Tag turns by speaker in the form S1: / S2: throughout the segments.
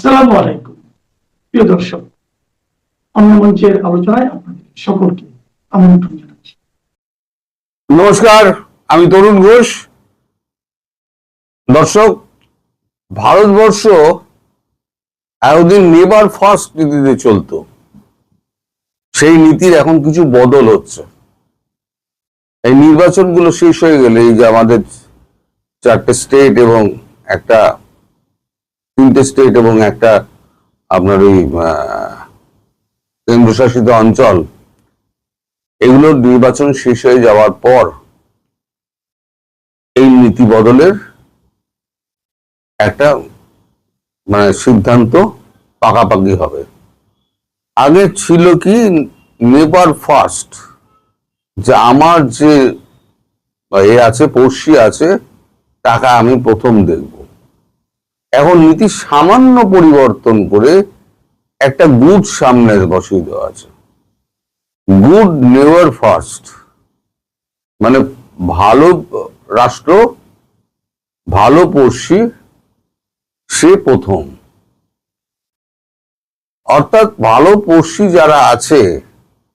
S1: আসসালামু আলাইকুম প্রিয় দর্শক, অন্য মঞ্চের আলোচনায় আপনাদের সকলকে আমন্ত্রণ জানাচ্ছি।
S2: নমস্কার, আমি তরুণ ঘোষ। দর্শক, ভারতবর্ষ এতদিন নেভার ফার্স্ট নীতিতে চলতো, সেই নীতির এখন কিছু বদল হচ্ছে। এই নির্বাচনগুলো শেষ হয়ে গেলে, এই যে আমাদের 4টে স্টেট এবং একটা 3টে স্টেট এবং একটা আপনার ওই কেন্দ্রশাসিত অঞ্চল, এগুলোর নির্বাচন শেষ হয়ে যাওয়ার পর এই নীতি বদলের একটা সিদ্ধান্ত পাকাপাকি হবে। আগে ছিল কি, নেভার ফার্স্ট, যে আমার যে আছে, পড়শি আছে, টাকা আমি প্রথম দেখব। এখন নীতি সামান্য পরিবর্তন করে একটা গুড সামনে বসিয়ে দেওয়া আছে, গুড নেভার ফার্স্ট, মানে ভালো রাষ্ট্র, ভালো পড়শি, সে প্রথম। অর্থাৎ ভালো পড়শি যারা আছে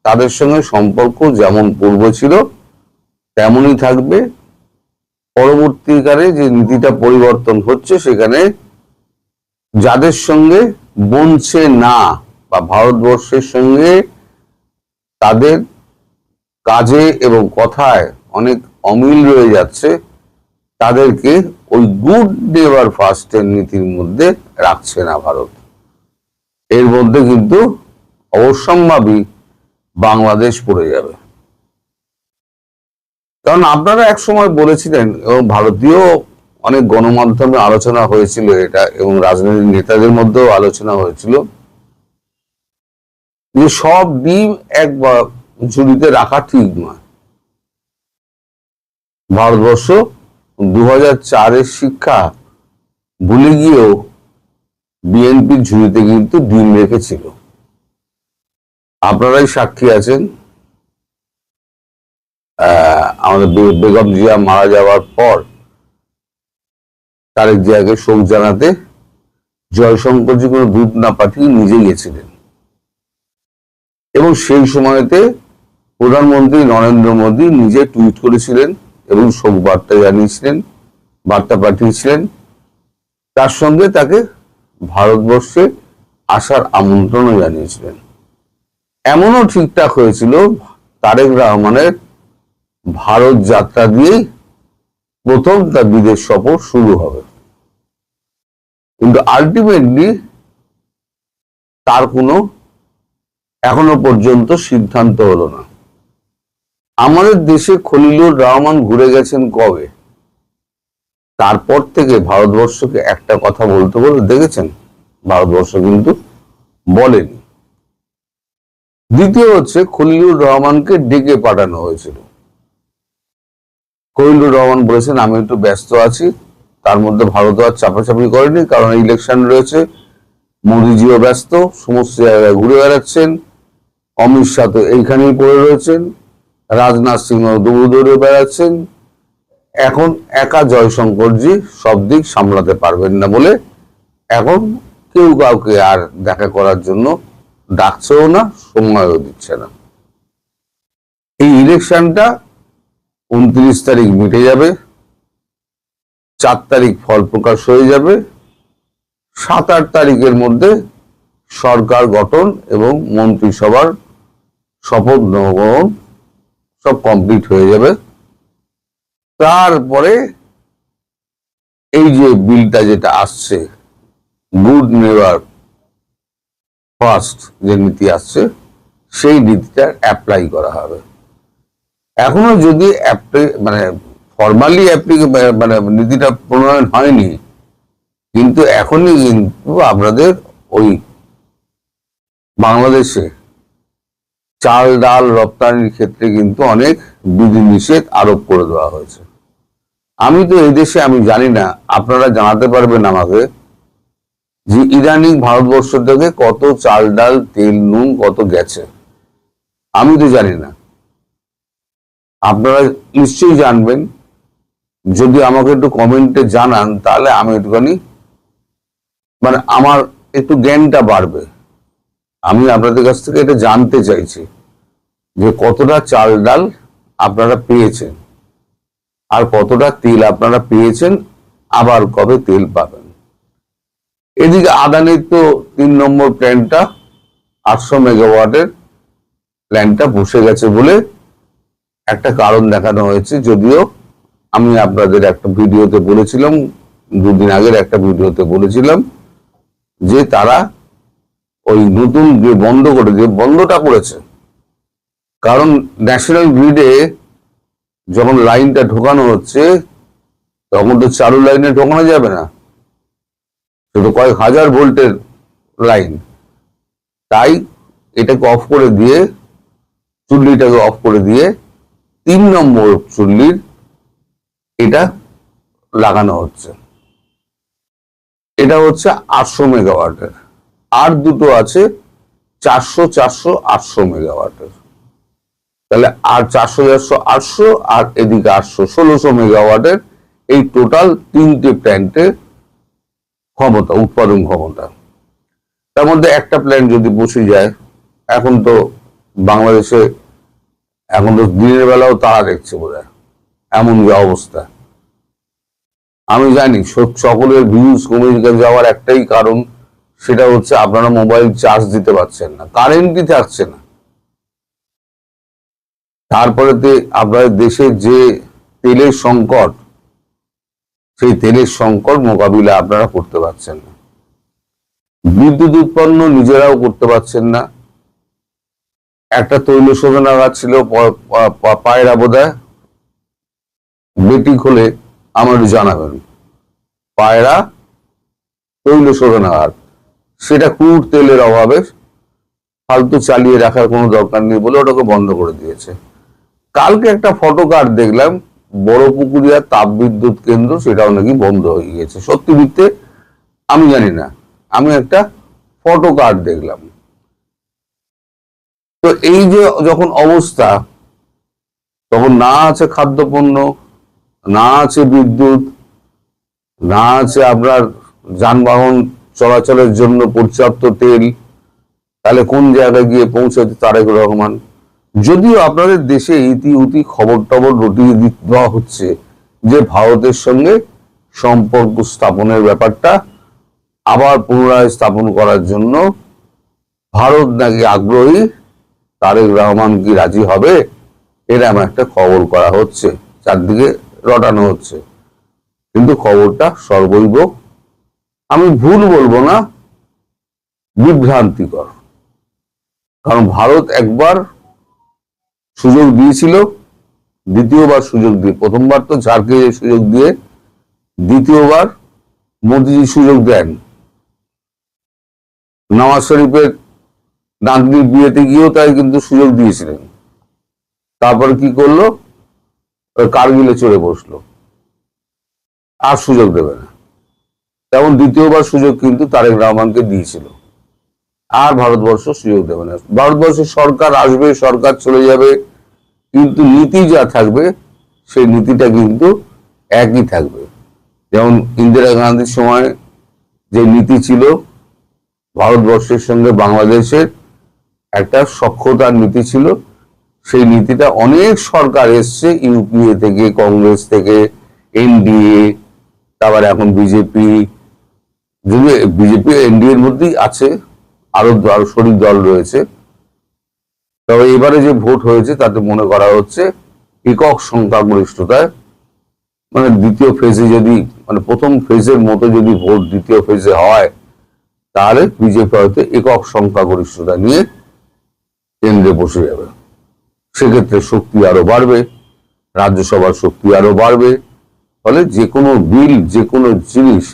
S2: তাদের সঙ্গে সম্পর্ক যেমন পূর্ব ছিল তেমনই থাকবে। পরবর্তীকালে যে নীতিটা পরিবর্তন হচ্ছে, সেখানে যাদের সঙ্গে বনছে না বা ভারতবর্ষের সঙ্গে তাদের কাজে এবং কথায় অনেক অমিল রয়ে যাচ্ছে, তাদেরকে ওই গুড নেভার ফার্স্টের নীতির মধ্যে রাখছে না ভারত। এর মধ্যে কিন্তু অবশ্যম্ভাবী বাংলাদেশ পড়ে যাবে। কারণ আপনারা এক সময় বলেছিলেন, এবং ভারতীয় অনেক গণমাধ্যমে আলোচনা হয়েছিল এটা, এবং রাজনৈতিক নেতাদের মধ্যেও আলোচনা হয়েছিল, যে সব ডিম এক ঝুড়িতে রাখা ঠিক নয়। ভারতবর্ষ 2004-এর শিক্ষা ভুলে গিয়েও বিএনপির ঝুড়িতে কিন্তু ডিম রেখেছিল। আপনারাই সাক্ষী আছেন। আমাদের বেগম জিয়া মারা যাওয়ার পর তারেক জিয়াকে শোক জানাতে জয়শঙ্করজি কোনো দূত না পাঠিয়ে নিজে গেছিলেন, এবং সেই সময়তে প্রধানমন্ত্রী নরেন্দ্র মোদী নিজে টুইট করেছিলেন এবং শোক বার্তা জানিয়েছিলেন, বার্তা পাঠিয়েছিলেন। তার সঙ্গে তাকে ভারতবর্ষে আসার আমন্ত্রণও জানিয়েছিলেন। এমনও ঠিকঠাক হয়েছিল তারেক রহমানের ভারত যাত্রা দিয়েই প্রথম তার বিদেশ সফর শুরু হবে। কিন্তু আলটিমেটলি তার কোনো এখনো পর্যন্ত সিদ্ধান্ত হলো না। আমাদের দেশে খলিলুর রহমান ঘুরে গেছেন কবে? তারপর থেকে ভারতবর্ষকে একটা কথা বলতে বলে দেখেছেন? ভারতবর্ষ কিন্তু বলেনি। দ্বিতীয় হচ্ছে, খলিলুর রহমানকে ডেকে পাঠানো হয়েছিল। খলিলুর রহমান বলেছেন, আমি একটু ব্যস্ত আছি। তার মধ্যে ভারত আর চাপাচাপি করেনি, কারণ ইলেকশন রয়েছে, মোদীজিও ব্যস্ত, সমস্ত জায়গায় ঘুরে বেড়াচ্ছেন, অমিত শাহ তো এইখানেই পড়ে রয়েছেন, রাজনাথ সিংহ দৌড়ে বেড়াচ্ছেন। এখন একা জয়শঙ্করজি সব দিক সামলাতে পারবেন না বলে এখন কেউ কাউকে আর দেখা করার জন্য ডাকছেও না, সময়ও দিচ্ছে না। এই ইলেকশনটা 29 তারিখ মিটে যাবে, 4 তারিখ ফল প্রকাশ হয়ে যাবে, 7-8 তারিখের মধ্যে সরকার গঠন এবং মন্ত্রিসভার শপথ গ্রহণ সব কমপ্লিট হয়ে যাবে। তারপরে এই যে বিলটা যেটা আসছে, গুড নেভার ফার্স্ট যে নীতি আসছে, সেই নীতিটা অ্যাপ্লাই করা হবে। এখনো যদি ফর্মালি নীতিটা প্রণয়ন হয়নি, কিন্তু এখনই কিন্তু আপনাদের ওই বাংলাদেশে চাল ডাল রপ্তানির ক্ষেত্রে কিন্তু অনেক বিধিনিষেধ আরোপ করে দেওয়া হয়েছে। আমি তো এই দেশে, আমি জানি না, আপনারা জানাতে পারবেন আমাকে, যে ইদানিং ভারতবর্ষ থেকে কত চাল ডাল তেল নুন কত গেছে। আমি তো জানি না, আপনারা নিশ্চয়ই জানবেন। যদি আমাকে একটু কমেন্টে জানান, তাহলে আমি একটুখানি আমার একটু জ্ঞানটা বাড়বে। আমি আপনাদের কাছ থেকে এটা জানতে চাইছি যে কতটা চাল ডাল আপনারা পেয়েছেন, আর কতটা তেল আপনারা পেয়েছেন, আবার কবে তেল পাবেন। এদিকে আদানির তো 3 নম্বর প্ল্যান্টটা 800 মেগাওয়াটের প্ল্যান্টটা বসে গেছে বলে একটা কারণ দেখানো হয়েছে। যদিও আমি আপনাদের একটা ভিডিওতে বলেছিলাম, 2 দিন আগের একটা ভিডিওতে বলেছিলাম যে তারা ওই নতুন যে বন্ধটা করেছে, কারণ ন্যাশনাল গ্রিডে যখন লাইনটা ঢোকানো হচ্ছে তখন তো চালু লাইনে ঢোকানো যাবে না, সেটা কয়েক হাজার ভোল্টের লাইন। তাই এটাকে অফ করে দিয়ে, চুল্লিটাকে অফ করে দিয়ে 3 নম্বর চুল্লির এটা লাগানো হচ্ছে। এটা হচ্ছে 800 মেগাওয়াটের, আর দুটো আছে 400, 400, 800 মেগাওয়াটের। তাহলে আর 400, 400, 800 আর এদিকে 800, 1600 মেগাওয়াটের এই টোটাল 3টে প্ল্যান্টের ক্ষমতা, উৎপাদন ক্ষমতা। তার মধ্যে একটা প্ল্যান্ট যদি বসে যায়, এখন তো বাংলাদেশে এখন তো দিনের বেলাও তারা দেখছে বোধহয়, এমন যে অবস্থা। আমি জানি সকলের ভিউজ কমে যাওয়ার একটাই কারণ, সেটা হচ্ছে আপনারা মোবাইল চার্জ দিতে পারছেন না, কারেন্টই থাকছে না। তারপরে আপনাদের দেশের যে তেলের সংকট, সেই তেলের সংকট মোকাবিলা আপনারা করতে পারছেন না। বিদ্যুৎ উৎপন্ন নিজেরাও করতে পারছেন না। একটা তৈল শোধনাগার ছিল পায়রা বোধহয়, বেটি খোলে আমার জানাবেন, পায়রা তৈল শোধনাগার, সেটা ক্রুড তেলের অভাবে ফালতু চালিয়ে রাখার কোনো দরকার নেই বলে ওটাকে বন্ধ করে দিয়েছে। কালকে একটা ফটো কার্ড দেখলাম, বড়পুকুরিয়া তাপবিদ্যুৎ কেন্দ্র, সেটাও নাকি বন্ধ হয়ে গিয়েছে। সত্যি মিথ্যে আমি জানি না, আমি একটা ফটো কার্ড দেখলাম। তো এই যে যখন অবস্থা, তখন না আছে খাদ্যপণ্য, না আছে বিদ্যুৎ, না আছে আপনার যানবাহন চলাচলের জন্য পর্যাপ্ত তেল, তাহলে কোন জায়গায় গিয়ে পৌঁছাতে তারেক রহমান। যদিও আপনাদের দেশে ইতি খবর টবর রটিয়ে দেওয়া হচ্ছে যে ভারতের সঙ্গে সম্পর্ক স্থাপনের ব্যাপারটা আবার পুনরায় স্থাপন করার জন্য ভারত নাকি আগ্রহী, তারেক রহমান কি রাজি হবে, এরকম একটা খবর করা হচ্ছে, চারদিকে রটানো হচ্ছে। কিন্তু খবরটা সর্বৈব, আমি ভুল বলবো না, বিভ্রান্তিকর। কারণ ভারত একবার সুযোগ দিয়েছিল, দ্বিতীয়বার সুযোগ দিয়ে, প্রথমবার তো ঝাড়কে সুযোগ দিয়ে, দ্বিতীয়বার মোদীজি সুযোগ দেন। নওয়াজ শরীফের নাতনির বিয়েতে গিয়েও তাই কিন্তু সুযোগ দিয়েছিলেন। তারপর কি করলো, কারগিলে চড়ে বসলো, আর সুযোগ দেবে না। তেমন দ্বিতীয়বার সুযোগ কিন্তু তারেক রহমানকে দিয়েছিল, আর ভারতবর্ষ সুযোগ দেবে না। ভারতবর্ষের সরকার আসবে, সরকার চলে যাবে, কিন্তু নীতি যা থাকবে সেই নীতিটা কিন্তু একই থাকবে। যেমন ইন্দিরা গান্ধীর সময় যে নীতি ছিল, ভারতবর্ষের সঙ্গে বাংলাদেশের একটা সখ্যতার নীতি ছিল, সেই নীতিটা অনেক সরকার এসছে, ইউপিএ থেকে, কংগ্রেস থেকে, এনডিএ, তারপর এখন বিজেপি, যদি বিজেপি এনডিএ এর মধ্যেই আছে, আরো শরিক দল রয়েছে। তবে এবারে যে ভোট হয়েছে তাতে মনে করা হচ্ছে একক সংখ্যাগরিষ্ঠতায়, মানে দ্বিতীয় ফেজে যদি, মানে প্রথম ফেজের মতো যদি ভোট দ্বিতীয় ফেজে হয়, তাহলে বিজেপি হয়তো একক সংখ্যাগরিষ্ঠতা নিয়ে কেন্দ্রে বসে যাবে। সেক্ষেত্রে শক্তি আরো বাড়বে, রাজ্যসভার শক্তি আরো বাড়বে। ফলে যে কোনো বিল, যে কোনো জিনিস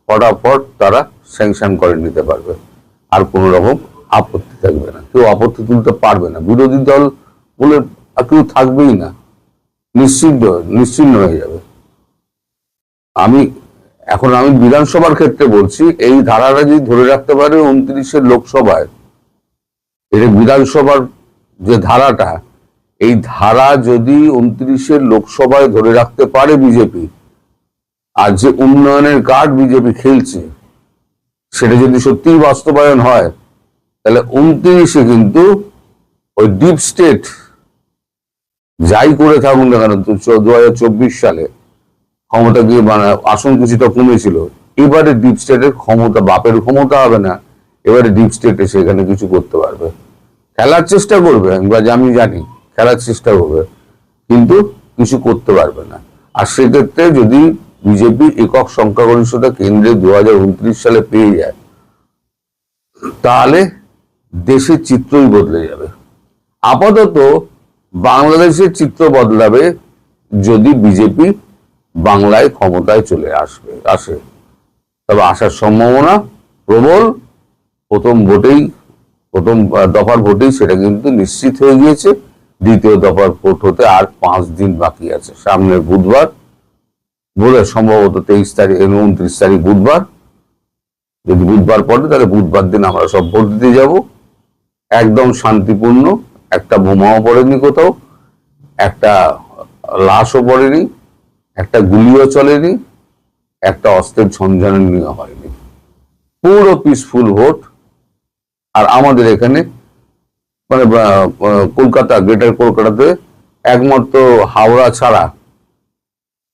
S2: ফটাফট তারা স্যাংশন করে নিতে পারবে, আর কোন রকম আপত্তি থাকবে না, কেউ আপত্তি তুলতে পারবে না, বিরোধী দল বলে কেউ থাকবেই না, নিশ্চিন্ন হয়ে যাবে। আমি বিধানসভার ক্ষেত্রে বলছি, এই ধারাটা যদি ধরে রাখতে পারে 29 লোকসভায়, এটা বিধানসভার যে ধারাটা, এই ধারা যদি 29 লোকসভায় ধরে রাখতে পারে বিজেপি, আর যে উন্নয়নের কার্ড বিজেপি খেলছে, সেটা যদি সত্যিই বাস্তবায়ন হয়, তাহলে 29-এ কিন্তু ওই ডিপ স্টেট যাই করে থাকুন না কেন, 2024 সালে ক্ষমতা গিয়ে আসন কিছুটা কমেছিল, এবারে ডিপ স্টেটের ক্ষমতা, বাপের ক্ষমতা হবে না, এবারে ডিপ স্টেটে সেখানে কিছু করতে পারবে, খেলার চেষ্টা করবে, আমি জানি খেলার চেষ্টা করবে, কিন্তু কিছু করতে পারবে না। আর সেক্ষেত্রে যদি বিজেপি একক সংখ্যাগরিষ্ঠতা কেন্দ্রে 2029 সালে পেয়ে যায়, তাহলে দেশের চিত্রই বদলে যাবে। আপাতত বাংলাদেশের চিত্র বদলাবে যদি বিজেপি বাংলায় ক্ষমতায় চলে আসে, তবে আসার সম্ভাবনা প্রবল। প্রথম দফার ভোটেই সেটা কিন্তু নিশ্চিত হয়ে গিয়েছে। দ্বিতীয় দফার ভোট হতে আর 5 দিন বাকি আছে, সামনের বুধবার, বোধহয় সম্ভবত 23 তারিখ, 29 তারিখ বুধবার। যদি বুধবার পড়ে তাহলে বুধবার দিন আমরা সব ভোট দিতে যাব, একদম শান্তিপূর্ণ। একটা বোমাও পড়েনি কোথাও, একটা লাশও পড়েনি, একটা গুলিও চলেনি, একটা অস্ত্রের ঝঞ্ঝানি হয়নি, পুরো পিসফুল ভোট। আর আমাদের এখানে মানে কলকাতা, গ্রেটার কলকাতাতে একমাত্র হাওড়া ছাড়া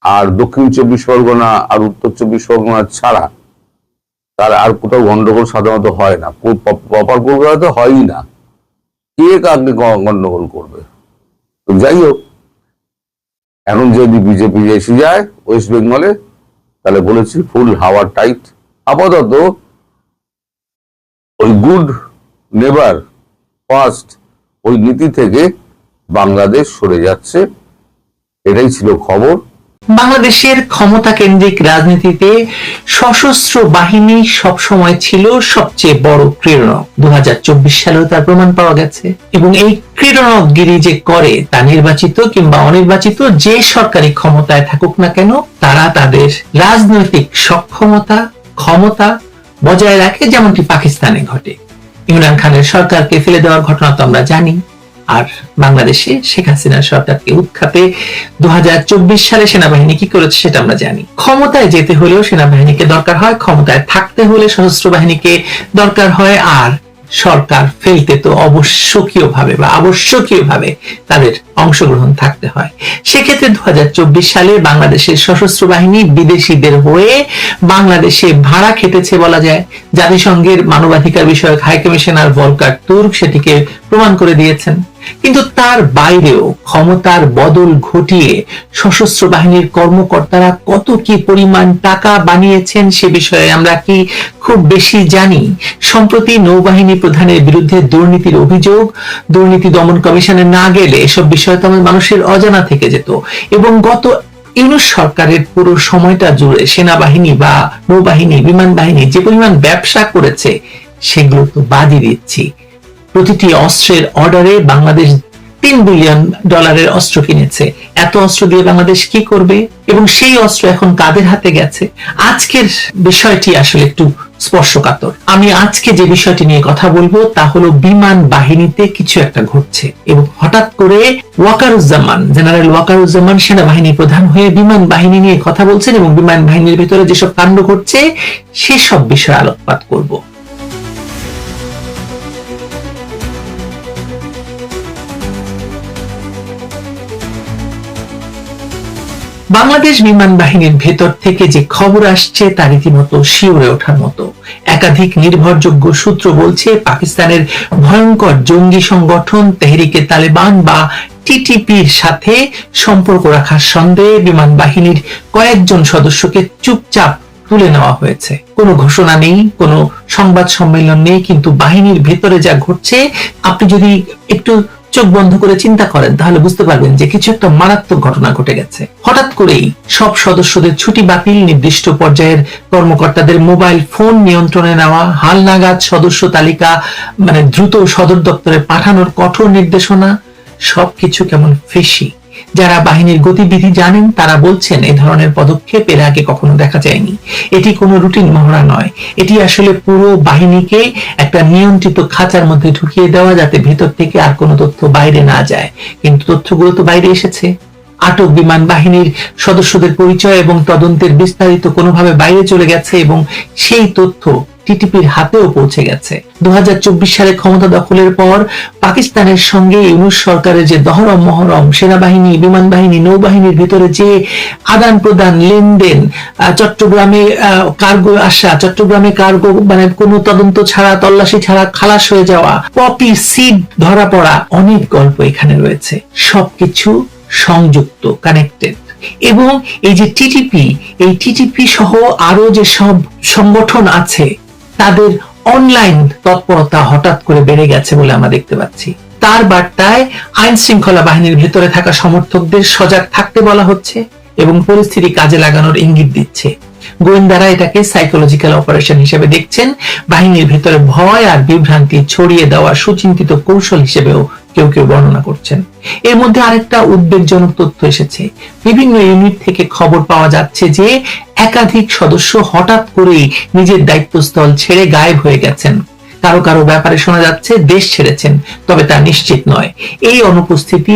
S2: আর দক্ষিণ 24 পরগনা আর উত্তর 24 পরগনা ছাড়া তার আর কোথাও গন্ডগোল সাধারণত হয় না। প্রপার কলকাতাতে হয়ই না, কে কাকে গন্ডগোল করবে। তো যাই হোক, এখন যদি বিজেপি এসে যায় ওয়েস্ট বেঙ্গলে, তাহলে বলেছি ফুল হাওয়া টাইট। আপাতত ওই গুড নেবার ফার্স্ট ওই নীতি থেকে বাংলাদেশ সরে যাচ্ছে, এটাই ছিল খবর।
S3: বাংলাদেশের ক্ষমতা কেন্দ্রিক রাজনীতিতে সশস্ত্র বাহিনী সবসময় ছিল সবচেয়ে বড় ক্রীড়নক। 2024 সালেও তার প্রমাণ পাওয়া গেছে। এবং এই ক্রীড়নকগিরি যে করে, তা নির্বাচিত কিংবা অনির্বাচিত যে সরকারি ক্ষমতায় থাকুক না কেন, তারা তাদের রাজনৈতিক সক্ষমতা, ক্ষমতা বজায় রাখে, যেমনটি পাকিস্তানে ঘটে। ইমরান খানের সরকারকে ফেলে দেওয়ার ঘটনা তো আমরা জানি। আর বাংলাদেশে শেখ হাসিনার সরকারকে উৎখাতে 2024 সালে সেনাবাহিনী কি করেছে সেটা আমরা জানি। ক্ষমতায় যেতে হলেও সেনাবাহিনীকে দরকার হয়, ক্ষমতায় থাকতে হলে সশস্ত্র বাহিনীকে দরকার হয়, আর সরকার ফেলতে তো আবশ্যকীয়ভাবে তাদের অংশগ্রহণ থাকতে হয়। সেক্ষেত্রে 2024 সালে বাংলাদেশের সশস্ত্র বাহিনী বিদেশিদের হয়ে বাংলাদেশে ভাড়া খেটেছে বলা যায়। জাতিসংঘের মানবাধিকার বিষয়ক হাই কমিশনার ভলকার তুর্ক সেটিকে প্রমাণ করে দিয়েছেন। কিন্তু তার বাইরেও ক্ষমতার বদল ঘটিয়ে সশস্ত্র বাহিনীর কর্মকর্তারা কত কি পরিমাণ টাকা বানিয়েছেন সে বিষয়ে আমরা কি খুব বেশি জানি? সম্প্রতি নৌবাহিনী প্রধানের বিরুদ্ধে দুর্নীতির অভিযোগ, দুর্নীতি দমন কমিশনে না গেলে এসব বিষয় তো মানুষের অজানা থেকে যেত। এবং গত ইউনূস সরকারের পুরো সময়টা জুড়ে সেনাবাহিনী বা নৌবাহিনী, বিমান বাহিনী যে পরিমাণ ব্যবসা করেছে সেগুলো তো বাদই দিচ্ছি। প্রতিটি অস্ত্রের অর্ডারে বাংলাদেশ $3 বিলিয়ন অস্ত্র কিনেছে। এত অস্ত্র দিয়ে বাংলাদেশ কি করবে এবং সেই অস্ত্র এখন কাদের হাতে গেছে? আজকের বিষয়টি আসলে একটু স্পর্শকাতর। আমি আজকে যে বিষয়টি নিয়ে কথা বলবো তা হলো বিমান বাহিনীতে কিছু একটা ঘটছে এবং হঠাৎ করে জেনারেল ওয়াকারুজ্জামান সেনাবাহিনী প্রধান হয়ে বিমান বাহিনী নিয়ে কথা বলছেন এবং বিমান বাহিনীর ভিতরে যেসব কাণ্ড ঘটছে সেসব বিষয়ে আলোকপাত করব। বাংলাদেশ বিমান বাহিনীর ভেতর থেকে যে খবর আসছে তা রীতিমতো শিউরে ওঠার মতো। একাধিক নির্ভরযোগ্য সূত্র বলছে, পাকিস্তানের ভয়ঙ্কর জঙ্গি সংগঠন তেহরিকে তালেবান বা টিটিপির সাথে সম্পর্ক রাখার সন্দেহে বিমান বাহিনীর কয়েকজন সদস্যকে চুপচাপ তুলে নেওয়া হয়েছে। কোনো ঘোষণা নেই, কোনো সংবাদ সম্মেলন নেই, কিন্তু বাহিনীর ভেতরে যা ঘটছে আপনি যদি একটু চোখ বন্ধ করে চিন্তা করেন তাহলে বুঝতে পারবেন যে কিছু একটা মারাত্মক ঘটনা ঘটে গেছে। হঠাৎ করেই সব সদস্যদের ছুটি বাতিল, নির্দিষ্ট পর্যায়ের কর্মকর্তাদের মোবাইল ফোন নিয়ন্ত্রণে নেওয়া, হালনাগাদ সদস্য তালিকা দ্রুত সদর দপ্তরে পাঠানোর কঠোর নির্দেশনা, সবকিছু কেমন ফিশি। যারা বাহিনীর গতিবিধি জানেন তারা বলছেন এই ধরনের পদক্ষেপ এর আগে কখনো দেখা যায়নি। এটি কোনো রুটিন মহড়া নয়, এটি আসলে পুরো বাহিনীকে একটা নিয়ন্ত্রিত খাঁচার মধ্যে ঢুকিয়ে দেওয়া, যাতে ভেতর থেকে আর কোনো তথ্য বাইরে না যায়। কিন্তু তথ্যগুলো তো বাইরে এসেছে। আটক বিমান বাহিনীর সদস্যদের পরিচয় এবং তদন্তের বিস্তারিত কোনোভাবে বাইরে চলে গেছে এবং সেই তথ্য টিটিপির হাতেও পৌঁছে গেছে। 2024 সালে ক্ষমতা দখলের পর পাকিস্তানের সঙ্গে ইউনূস সরকারের যে দহরম মহরম, সেনাবাহিনী, বিমান বাহিনী, নৌবাহিনীর ভিতরে যে আদান প্রদান, লেনদেন, চট্টগ্রামে কার্গো আসা, চট্টগ্রামে কার্গো মানে কোনো তদন্ত ছাড়া, তল্লাশি ছাড়া খালাস হয়ে যাওয়া, পপি সিড ধরা পড়া, অনেক গল্প এখানে রয়েছে। সবকিছু সংযুক্ত, কানেক্টেড। এবং এই যে টিটিপি, এই টিটিপি সহ আরো যে সব সংগঠন আছে, তাদের অনলাইন তৎপরতা হঠাৎ করে বেড়ে গেছে বলে আমরা দেখতে পাচ্ছি। তার বার্তায় আইন শৃঙ্খলা বাহিনীর ভেতরে থাকা সমর্থকদের সজাগ থাকতে বলা হচ্ছে এবং পরিস্থিতি কাজে লাগানোর ইঙ্গিত দিচ্ছে। গোয়েন্দারা এটাকে সাইকোলজিক্যাল অপারেশন হিসেবে দেখছেন, বাহিনীর ভেতরে ভয় আর বিভ্রান্তি ছড়িয়ে দেওয়ার সুচিন্তিত কৌশল হিসেবেও কেউ কেউ বর্ণনা করছেন। এর মধ্যে আরেকটা উদ্বেগজনক তথ্য এসেছে। বিভিন্ন ইউনিট থেকে খবর পাওয়া যাচ্ছে যে একাধিক সদস্য হঠাৎ করেই নিজের দায়িত্বস্থল ছেড়ে গায়েব হয়ে গেছেন। কারো কারো ব্যাপারে শোনা যাচ্ছে দেশ ছেড়েছেন, তবে তা নিশ্চিত নয়। এই অনুপস্থিতি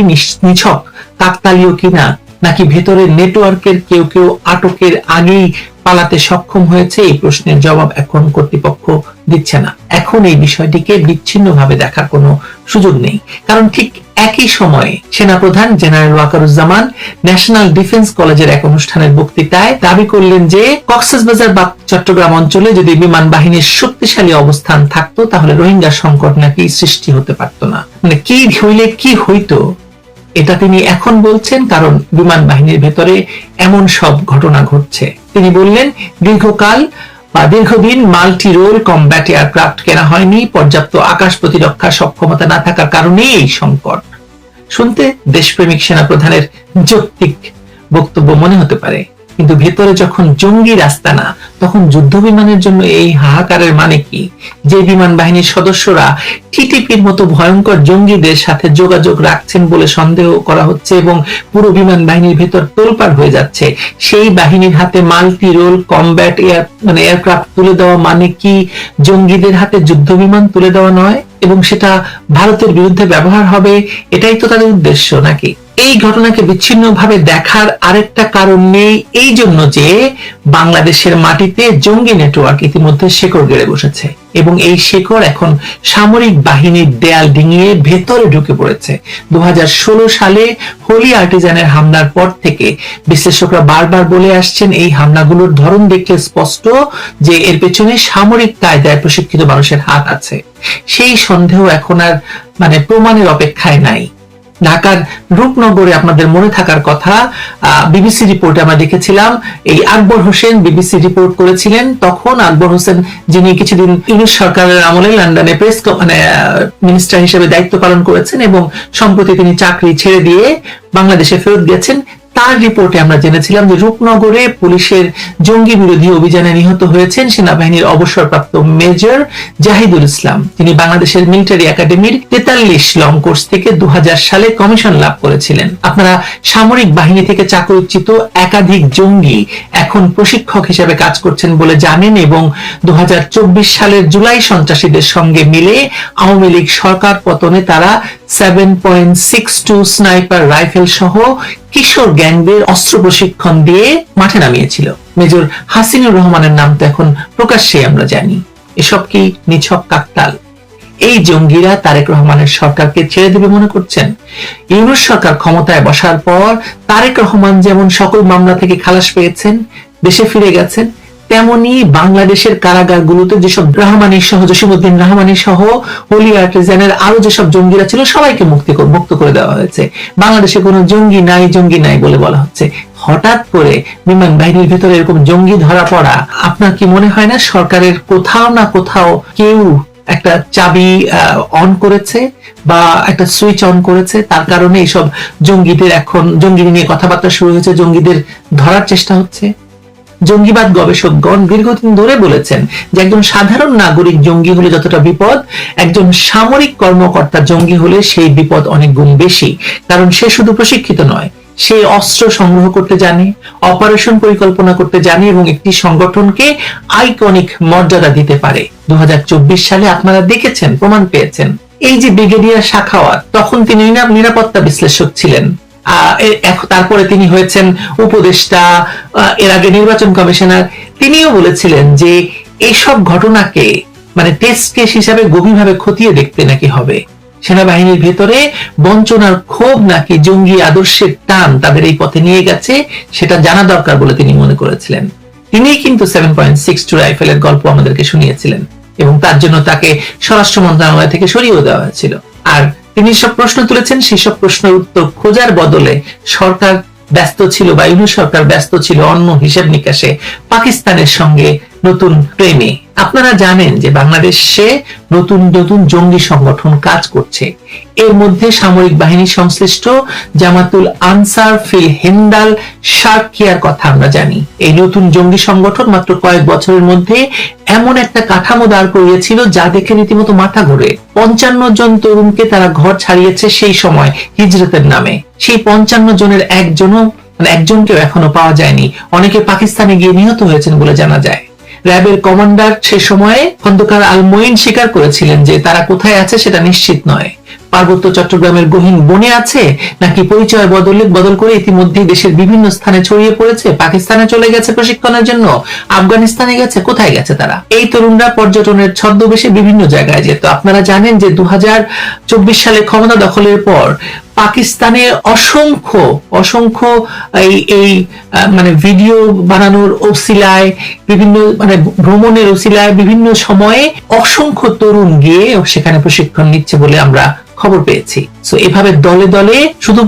S3: নিছক কাকতালীয় কিনা, নাকি ভেতরের নেটওয়ার্কের কেউ কেউ আটকের আগেই পালাতে সক্ষম হয়েছে, এই প্রশ্নের জবাব এখন কর্তৃপক্ষ দিচ্ছে না। এখন এই বিষয়টিকে বিচ্ছিন্নভাবে দেখার কোনো সুযোগ নেই, কারণ ঠিক একই সময়ে সেনাপ্রধান জেনারেল ওয়াকারুজ্জামান ন্যাশনাল ডিফেন্স কলেজের এক অনুষ্ঠানের বক্তৃতায় দাবি করলেন যে কক্সবাজার বা চট্টগ্রাম অঞ্চলে যদি বিমান বাহিনীর শক্তিশালী অবস্থান থাকতো, তাহলে রোহিঙ্গা সংকট নাকি সৃষ্টি হতে পারতো না। মানে কি হইলে কি হইতো, এটা তিনি এখন বলছেন, কারণ বিমান বাহিনীর ভেতরে এমন সব ঘটনা ঘটছে। তিনি বললেন, দীর্ঘদিন মাল্টি রোল কমব্যাট এয়ারক্রাফট কেনা হয়নি, পর্যাপ্ত আকাশ প্রতিরক্ষা সক্ষমতা না থাকার কারণে এই সংকট। শুনতে দেশপ্রেমিক সেনাপ্রধানের যৌক্তিক বক্তব্য মনে হতে পারে, কিন্তু ভেতরে যখন জঙ্গি রাস্তানা, তখন যুদ্ধ বিমানের জন্য এই হাহাকারের মানে কি? যে বিমান বাহিনীর সদস্যরা টিটিপির মতো ভয়ঙ্কর জঙ্গিদের সাথে যোগাযোগ রাখছেন বলে সন্দেহ করা হচ্ছে এবং পুরো বিমান বাহিনীর ভেতর তোলপাড় হয়ে যাচ্ছে, সেই বাহিনীর হাতে মাল্টি রোল কমব্যাট এয়ারক্রাফট তুলে দেওয়া মানে কি জঙ্গিদের হাতে যুদ্ধ বিমান তুলে দেওয়া নয়? এবং সেটা ভারতের বিরুদ্ধে ব্যবহার হবে, এটাই তো তাদের উদ্দেশ্য নাকি? এই ঘটনাকে বিচ্ছিন্নভাবে দেখার আরেকটা কারণ নেই, এই জন্য যে বাংলাদেশের মাটিতে জঙ্গি নেটওয়ার্ক ইতিমধ্যে শেকড় গেড়ে বসেছে এবং এই শেকড় এখন সামরিক বাহিনীর দেয়াল ডিঙিয়ে ভেতরে ঢুকে পড়েছে। 2016 সালে হোলি আর্টিজানের হামলার পর থেকে বিশ্লেষকরা বারবার বলে আসছেন, এই হামলাগুলোর ধরন দেখলে স্পষ্ট যে এর পেছনে সামরিক কায়দায় প্রশিক্ষিত মানুষের হাত আছে। সেই সন্দেহ এখন আর প্রমাণের অপেক্ষায় নাই। ঢাকার রূপনগরে আপনাদের মনে থাকার কথা, বিবিসি রিপোর্টে আমরা দেখেছিলাম, এই আকবর হোসেন বিবিসি রিপোর্ট করেছিলেন। তখন আকবর হোসেন, যিনি কিছুদিন ইউনূস সরকারের আমলে লন্ডনে প্রেস মিনিস্টার হিসেবে দায়িত্ব পালন করেছেন এবং সম্প্রতি তিনি চাকরি ছেড়ে দিয়ে বাংলাদেশে ফেরত গেছেন, তার রিপোর্টে আমরা জেনেছিলাম যে রূপনগরে পুলিশের জঙ্গি বিরোধী অভিযানে নিহত হয়েছেন সেনাবাহিনীর অবসরপ্রাপ্ত মেজর জাহিদুল ইসলাম। তিনি বাংলাদেশের মিলিটারি একাডেমির 43 লং কোর্স থেকে 2000 সালে কমিশন লাভ করেছিলেন। আপনারা সামরিক বাহিনী থেকে চাকরিচ্যুত একাধিক জঙ্গি এখন প্রশিক্ষক হিসেবে কাজ করছেন বলে জানেন এবং 2024 সালের জুলাই সন্ত্রাসীদের সঙ্গে মিলে আওয়ামী লীগ সরকার পতনে তারা 7.62 স্নাইপার রাইফেল সহ কিশোর গ্যাংদের অস্ত্র প্রশিক্ষণ দিয়ে মাঠে নামিয়েছিল। মেজর হাসিনুর রহমানের নাম তো এখন প্রকাশ্যে আমরা জানি। এসব কি নিছক কাকতাল? এই জঙ্গিরা তারেক রহমানের সরকারকে ছেড়ে দেবে মনে করছেন? ইউনূস সরকার ক্ষমতায় বসার পর তারেক রহমান যেমন সকল মামলা থেকে খালাস পেয়েছেন, দেশে ফিরে গেছেন, তেমনি বাংলাদেশের কারাগারগুলোতে যেসব রহমানী সহ, জসিমউদ্দিন রহমানী সহ, হোলি আর্টিজানের আরো যেসব জঙ্গিরা ছিল সবাইকে মুক্ত করে দেওয়া হয়েছে। বাংলাদেশে কোনো জঙ্গি নাই বলে বলা হচ্ছে। হঠাৎ করে বিমান বাহিনীর ভেতরে এরকম জঙ্গি ধরা পড়া, আপনার কি মনে হয় না সরকারের কোথাও না কোথাও কেউ একটা চাবি অন করেছে বা একটা সুইচ অন করেছে? তার কারণে এইসব জঙ্গিদের এখন জঙ্গি নিয়ে কথাবার্তা শুরু হয়েছে, জঙ্গিদের ধরার চেষ্টা হচ্ছে। জঙ্গিবাদ গবেষকগণ দীর্ঘদিন ধরে বলেছেন যে একজন সাধারণ নাগরিক জঙ্গি হলে যতটা বিপদ, একজন সামরিক কর্মকর্তা জঙ্গি হলে সেই বিপদ অনেক গুণ বেশি। কারণ সে শুধু প্রশিক্ষিত নয়, সে অস্ত্র সংগ্রহ করতে জানে, অপারেশন পরিকল্পনা করতে জানে এবং একটি সংগঠনকে আইকনিক মর্যাদা দিতে পারে। 2024 সালে আপনারা দেখেছেন, প্রমাণ পেয়েছেন। এই যে ব্রিগেডিয়ার সাখাওয়াত, তখন তিনি নিরাপত্তা বিশ্লেষক ছিলেন, তারপরে তিনি হয়েছেন উপদেষ্টা, এর আগে নির্বাচন কমিশনার। তিনিও বলেছিলেন যে এইসব ঘটনাকে মানে টেস্ট কেস হিসাবে গভীরভাবে খতিয়ে দেখতে নাকি হবে। সেনাবাহিনীর ভেতরে বঞ্চনার ক্ষোভ নাকি জঙ্গি আদর্শের টান তাদের এই পথে নিয়ে গেছে, সেটা জানা দরকার বলে তিনি মনে করেছিলেন। তিনি কিন্তু 7.62 রাইফেলের গল্প আমাদেরকে শুনিয়েছিলেন এবং তার জন্য তাকে স্বরাষ্ট্র মন্ত্রণালয় থেকে সরিয়েও দেওয়া হয়েছিল। আর তিনি সব প্রশ্ন তুলেছেন, সেই সব প্রশ্নের উত্তর খোঁজার বদলে সরকার ব্যস্ত ছিল বা ইউনূস সরকার ব্যস্ত ছিল অন্য হিসাব নিকাশে, পাকিস্তানের সঙ্গে নতুন প্রেমে। আপনারা জানেন যে বাংলাদেশে নতুন নতুন জঙ্গি সংগঠন কাজ করছে। এর মধ্যে সামরিক বাহিনী সংশ্লিষ্ট জামাতুল আনসার ফিল হিন্দাল শারকিয়ার কথা আমরা জানি। এই নতুন জঙ্গি সংগঠন মাত্র কয়েক বছরের মধ্যে এমন একটা কাঠামো দাঁড় করিয়েছিল যা দেখে রীতিমতো মাথা ঘোরে। 55 জন তরুণকে তারা ঘর ছাড়িয়েছে সেই সময় হিজরতের নামে। সেই 55 জনের একজনকেও এখনো পাওয়া যায়নি। অনেকে পাকিস্তানে গিয়ে নিহত হয়েছেন বলে জানা যায়। র্যাবের কমান্ডার সে সময়ে খন্দকার আল মঈন স্বীকার করেছিলেন যে তারা কোথায় আছে সেটা নিশ্চিত নয়। পার্বত্য চট্টগ্রামের গহীন বনে আছে নাকি পরিচয় বদল করে ইতিমধ্যেই দেশের বিভিন্ন স্থানে ছড়িয়ে পড়েছে, পাকিস্তানে চলে গেছে প্রশিক্ষণের জন্য, আফগানিস্তানে গেছে, কোথায় গেছে তারা? এই তরুণরা পর্যটনের ছদ্মবেশে বিভিন্ন জায়গায় যেত। আপনারা জানেন যে 2024 সালে ক্ষমতা দখলের পর পাকিস্তানে অসংখ্য এই মানে ভিডিও বানানোর ওসিলায়, বিভিন্ন মানে ভ্রমণের ওসিলায় বিভিন্ন সময়ে অসংখ্য তরুণ গিয়ে সেখানে প্রশিক্ষণ নিচ্ছে বলে আমরা খবর পেয়েছি। সো এভাবে দলে দলে শুধু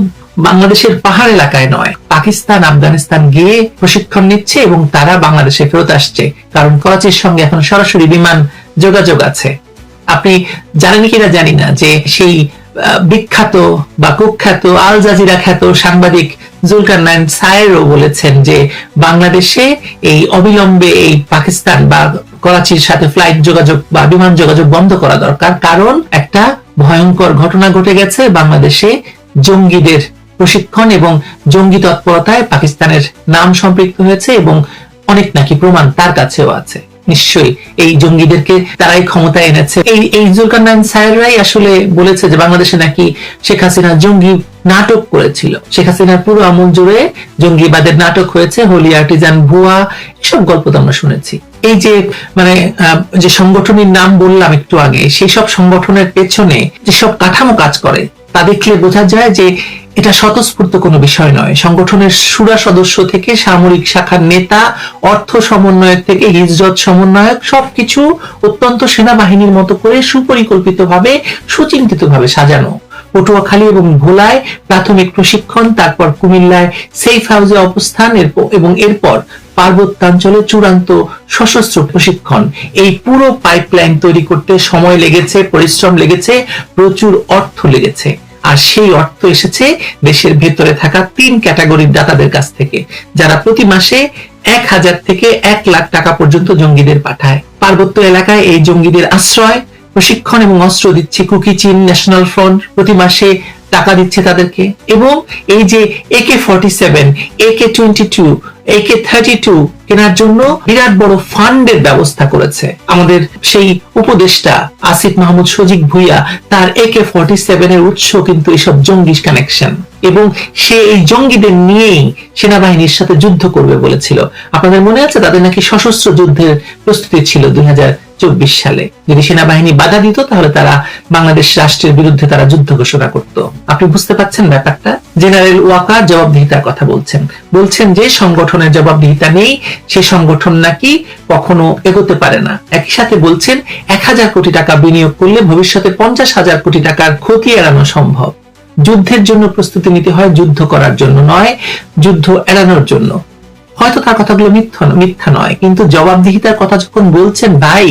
S3: বাংলাদেশের পাহাড় এলাকায় নয়, পাকিস্তান, আফগানিস্তান গিয়ে প্রশিক্ষণ নিচ্ছে এবং তারা বাংলাদেশে ফেরত আসছে, কারণ করাচির সঙ্গে এখন সরাসরি বিমান যোগাযোগ আছে। আপনি জানেন কিনা জানি না যে সেই বিখ্যাত বা কুখ্যাত আল জাজিরা খ্যাত সাংবাদিক জুলকারনাইন সায়েরও বলেছেন যে বাংলাদেশে এই অবিলম্বে এই পাকিস্তান বা করাচির সাথে ফ্লাইট যোগাযোগ বা বিমান যোগাযোগ বন্ধ করা দরকার, কারণ একটা ভয়ঙ্কর ঘটনা ঘটে গেছে। বাংলাদেশে জঙ্গিদের প্রশিক্ষণ এবং জঙ্গি তৎপরতায় পাকিস্তানের নাম সম্পৃক্ত হয়েছে এবং অনেক নাকি প্রমাণ তার কাছেও আছে। নিশ্চয়ই এই জঙ্গিদেরকে তারাই ক্ষমতায় এনেছে। এই জুলকারনাইন সায়েররাই আসলে বলেছে যে বাংলাদেশে নাকি শেখ হাসিনা জঙ্গি নাটক করেছিল। শেখ হাসিনার পুরো আমল জুড়ে জঙ্গিবাদের নাটক হয়েছে, হোলি আর্টিজান, ভুয়া, এসব গল্প তো আমরা শুনেছি। এই যে মানে যে সংগঠনের নাম বললাম একটু আগে, সেই সব সংগঠনের পেছনে যে সব কাঠামো কাজ করে তা দেখলে বোঝা যায় যে এটা স্বতঃস্ফূর্ত কোনো বিষয় নয়। সংগঠনের সুরা সদস্য থেকে সামরিক শাখার নেতা, অর্থ সমন্বয়ক থেকে হিজরত সমন্বয়ক, সবকিছু অত্যন্ত সেনাবাহিনীর মতো করে সুপরিকল্পিতভাবে সুচিন্তিতভাবে সাজানো। পটুয়াখালী এবং ভোলায় প্রাথমিক প্রশিক্ষণ, তারপর কুমিল্লায় সেফ হাউসে অবস্থান এবং এরপর পার্বত্যাঞ্চলে চূড়ান্ত সশস্ত্র প্রশিক্ষণ। এই পুরো পাইপলাইন তৈরি করতে সময় লেগেছে, পরিশ্রম লেগেছে, প্রচুর অর্থ লেগেছে। আর সেই অর্থ এসেছে দেশের ভেতরে থাকা 3 ক্যাটাগরির দাতাদের কাছ থেকে, যারা প্রতি মাসে 1000 থেকে 1 লাখ টাকা পর্যন্ত জঙ্গিদের পাঠায়। পার্বত্য এলাকায় এই জঙ্গিদের আশ্রয়, প্রশিক্ষণ এবং অস্ত্র দিচ্ছে কুকি চীন ন্যাশনাল ফ্রন্ট, প্রতি মাসে টাকা দিচ্ছে তাদেরকে। এবং এই যে AK-47, AK-22, AK-32 কেনার জন্য বিরাট বড় ফান্ডের ব্যবস্থা করেছে আমাদের সেই উপদেষ্টা আসিফ মাহমুদ সজিগ ভুইয়া। তার AK-47 এর উৎস কিন্তু এইসব জঙ্গি কানেকশন, এবং সে এই জঙ্গিদের নিয়েই সেনাবাহিনীর সাথে যুদ্ধ করবে বলেছিল। আপনাদের মনে আছে তাদের নাকি সশস্ত্র যুদ্ধের প্রস্তুতি ছিল 2024 সালে। যদি সেনাবাহিনী বাধা দিত তাহলে তারা বাংলাদেশ রাষ্ট্রের বিরুদ্ধে তারা যুদ্ধ ঘোষণা করত। আপনি বুঝতে পারছেন ব্যাপারটা? জেনারেল ওয়াকার জবাবদিহিতার কথা বলছেন যে সংগঠনের জবাবদিহিতা নেই, সে সংগঠন নাকি কখনো এগোতে পারে না। একই সাথে বলছেন 1000 কোটি টাকা বিনিয়োগ করলে ভবিষ্যতে 50,000 কোটি টাকার ক্ষতি এড়ানো সম্ভব। যুদ্ধের জন্য প্রস্তুতি নিতে হয়, যুদ্ধ করার জন্য নয়, যুদ্ধ এড়ানোর জন্য। হয়তো তার কথাগুলো মিথ্যা নয়, কিন্তু জবাবদিহিতার কথা যখন বলছেন ভাই,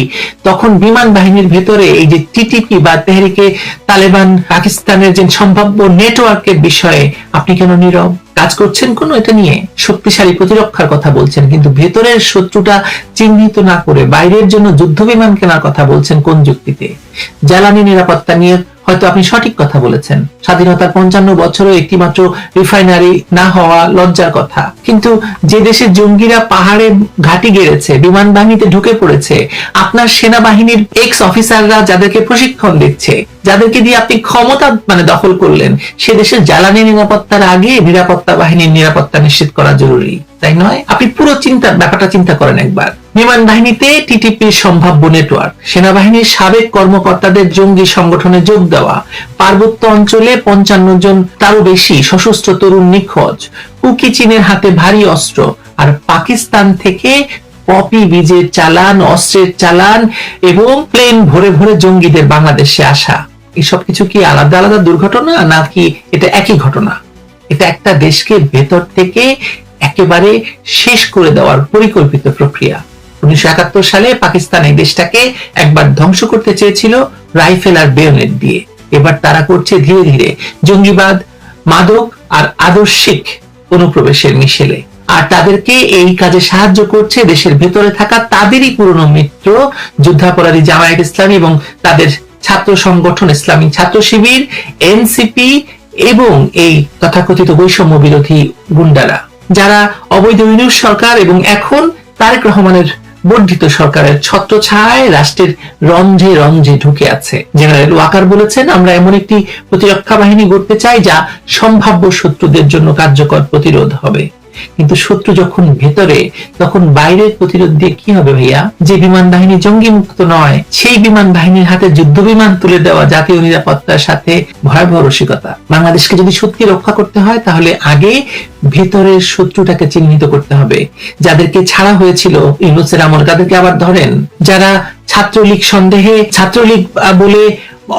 S3: তখন বিমান বাহিনীর ভেতরে এই যে টিটিপি বা তেহরিকে তালেবান পাকিস্তানের যে সম্ভাব্য নেটওয়ার্কের বিষয়ে আপনি কেন নীরব? কাজ করছেন কোনো এটা নিয়ে? শক্তিশালী প্রতিরক্ষার কথা বলছেন, কিন্তু ভেতরের শত্রুটা চিহ্নিত না করে বাইরের জন্য যুদ্ধ বিমান কেনার কথা বলছেন কোন যুক্তিতে? জ্বালানি নিরাপত্তা নিয়ে হয়তো আপনি সঠিক কথা বলেছেন, স্বাধীনতার 55 বছরও একটি মাত্র রিফাইনারি না হওয়া লজ্জার কথা, কিন্তু যে দেশের জঙ্গিরা পাহাড়ে ঘাঁটি গেড়েছে, বিমান বাহিনীতে ঢুকে পড়েছে, আপনার সেনাবাহিনীর এক্স অফিসাররা যাদেরকে প্রশিক্ষণ দিচ্ছে, যাদেরকে দিয়ে আপনি ক্ষমতা দখল করলেন, সে দেশের জ্বালানি নিরাপত্তার আগে নিরাপত্তা বাহিনীর নিরাপত্তা নিশ্চিত করা জরুরি, তাই নয়? আপনি পুরো ব্যাপারটা চিন্তা করেন একবার। বিমান বাহিনীতে টিটিপির সম্ভাব্য নেটওয়ার্ক, সেনাবাহিনীর সাবেক কর্মকর্তাদের জঙ্গি সংগঠনে যোগ দেওয়া, পার্বত্য অঞ্চলে 55 জন তারও বেশি সশস্ত্র তরুণ নিখোঁজ, কুকি চীনের হাতে ভারী অস্ত্র, আর পাকিস্তান থেকে পপি বীজের চালান, অস্ত্রের চালান এবং প্লেন ভরে ভরে জঙ্গিদের বাংলাদেশে আসা। এসব কিছু কি আলাদা আলাদা দুর্ঘটনা, নাকি এটা একই ঘটনা? এটা একটা দেশকে ভেতর থেকে একেবারে শেষ করে দেওয়ার পরিকল্পিত প্রক্রিয়া। 1971 সালে পাকিস্তান এই দেশটাকে একবার ধ্বংস করতে চেয়েছিল রাইফেল আর বেয়োনেট দিয়ে। এবার তারা করছে ধীরে ধীরে জঙ্গিবাদ, মাদক আর আদর্শিক অনুপ্রবেশের মিশেলে। আর তাদেরকে এই কাজে সাহায্য করছে দেশের ভেতরে থাকা তাদেরই পুরনো মিত্র যুদ্ধাপরাধী জামায়াত ইসলামী এবং তাদের ছাত্র সংগঠন ইসলামী ছাত্র শিবির, এনসিপি এবং এই তথাকথিত বৈষম্য বিরোধী গুন্ডারা, যারা অবৈধ ইউনূস সরকার এবং এখন তারেক রহমানের বর্ধিত সরকারের ছত্রছায়ায় রাষ্ট্রের রঞ্জে রঞ্জে ঢুকে আছে। জেনারেল ওয়াকার বলেছেন, আমরা এমন একটি প্রতিরক্ষা বাহিনী গড়তে চাই যা সম্ভাব্য শত্রুদের জন্য কার্যকর প্রতিরোধ হবে। কিন্তু শত্রু যখন ভেতরে, তখন বাইরের প্রতিরোধ দিয়ে কি হবে ভাইয়া? যে বিমান বাহিনী জঙ্গি মুক্ত নয়, সেই বিমান বাহিনীর হাতে যুদ্ধ বিমান তুলে দেওয়া জাতীয় নিরাপত্তার সাথে ভয়াবহ রসিকতা। বাংলাদেশকে যদি সত্যি রক্ষা করতে হয়, তাহলে আগে ভেতরের শত্রুটাকে চিহ্নিত করতে হবে। যাদেরকে ছাড়া হয়েছিল ইউনূসের আমলে, তাদেরকে আবার ধরেন। যারা ছাত্রলীগ সন্দেহে ছাত্রলীগ বলে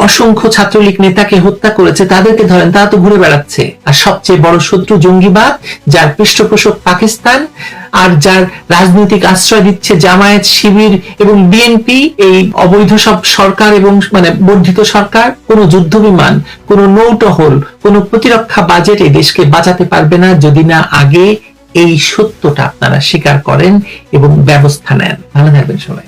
S3: অসংখ্য ছাত্রলীগ নেতাকে হত্যা করেছে, তাদেরকে ধরেন, তারা তো ঘুরে বেড়াচ্ছে। আর সবচেয়ে বড় শত্রু জঙ্গিবাদ, যার পৃষ্ঠপোষক পাকিস্তান আর যার রাজনৈতিক আশ্রয় দিচ্ছে জামায়াত, শিবির এবং বিএনপি, এই অবৈধ সব সরকার এবং বর্ধিত সরকার, কোন যুদ্ধ বিমান, কোন নৌটহল, কোন প্রতিরক্ষা বাজেট এই দেশকে বাঁচাতে পারবে না যদি না আগে এই সত্যটা আপনারা স্বীকার করেন এবং ব্যবস্থা নেন। ভালো থাকবেন সবাই।